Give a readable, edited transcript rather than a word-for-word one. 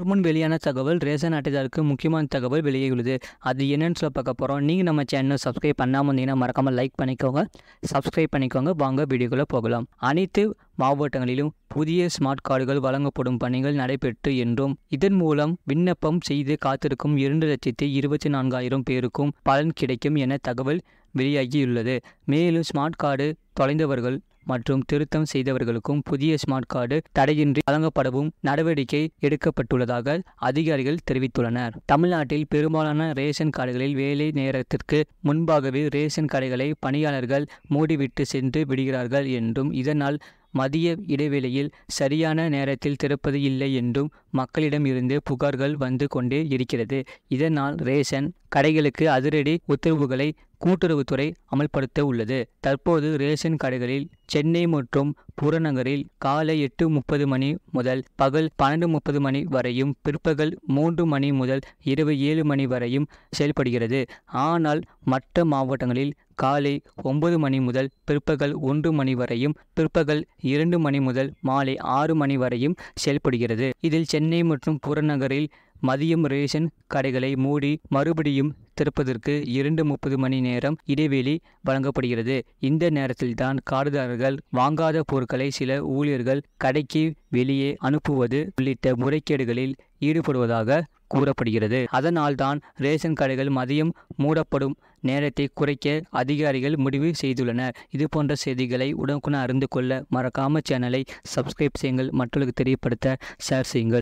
முன் வெளியான தகவல் ரேஷன் அட்டைதாருக்கு முக்கியமான தகவல் வெளியாகியுள்ளது. அது என்னன்னு சொல்ல பார்க்க போகிறோம். நீங்கள் நம்ம சேனலை சப்ஸ்கிரைப் பண்ணாமல் இருந்தீங்கன்னா மறக்காமல் லைக் பண்ணிக்கோங்க, சப்ஸ்கிரைப் பண்ணிக்கோங்க. வாங்க வீடியோக்குள்ளே போகலாம். அனைத்து மாவட்டங்களிலும் புதிய ஸ்மார்ட் கார்டுகள் வழங்கப்படும் பணிகள் நடைபெற்று என்றும் இதன் மூலம் விண்ணப்பம் செய்து காத்திருக்கும் 2,24,000 பேருக்கும் பலன் கிடைக்கும் என தகவல் வெளியாகியுள்ளது. மேலும் ஸ்மார்ட் கார்டு தொலைந்தவர்கள் மற்றும் திருத்தம் செய்தவர்களுக்கும் புதிய ஸ்மார்ட் கார்டு தடையின்றி வழங்கப்படவும் நடவடிக்கை எடுக்கப்பட்டுள்ளதாக அதிகாரிகள் தெரிவித்துள்ளனர். தமிழ்நாட்டில் பெரும்பாலான ரேஷன் கடைகளில் வேலை நேரத்திற்கு முன்பாகவே ரேஷன் கடைகளை பணியாளர்கள் மூடிவிட்டு சென்று விடுகிறார்கள் என்றும் இதனால் மதிய இடைவேளையில் சரியான நேரத்தில் திறப்பது இல்லை என்றும் மக்களிடம் இருந்து புகார்கள் வந்து கொண்டே இருக்கிறது. இதனால் ரேஷன் கடைகளுக்கு அதிரடி உத்தரவுகளை கூட்டுறவுத்துறை அமல்படுத்த உள்ளது. தற்போது ரேஷன் கடைகளில் சென்னை மற்றும் புறநகரில் காலை 8:30 மணி முதல் பகல் 12:30 மணி வரையும், பிற்பகல் 3 மணி முதல் இரவு 7 மணி வரையும் செயல்படுகிறது. ஆனால் மற்ற மாவட்டங்களில் காலை 9 மணி முதல் பிற்பகல் 1 மணி வரையும், பிற்பகல் 2 மணி முதல் மாலை 6 மணி வரையும் செயல்படுகிறது. இதில் சென்னை மற்றும் புறநகரில் மதியம் ரேஷன் கடைகளை மூடி மறுபடியும் திறப்பதற்கு 2:30 மணி நேரம் இடைவெளி வழங்கப்படுகிறது. இந்த நேரத்தில்தான் கார்டுதாரர்கள் வாங்காத பொருட்களை சில ஊழியர்கள் கடைக்கு வெளியே அனுப்புவது உள்ளிட்ட முறைகேடுகளில் ஈடுபடுவதாக கூறப்படுகிறது. அதனால்தான் ரேஷன் கடைகள் மதியம் மூடப்படும் நேரத்தை குறைக்க அதிகாரிகள் முடிவு செய்துள்ளனர். இதுபோன்ற செய்திகளை உடனுக்குடன் அறிந்து கொள்ள மறக்காம சேனலை சப்ஸ்கிரைப் செய்யுங்கள், மற்றவர்களுக்கு தெரியப்படுத்த ஷேர் செய்யுங்கள்.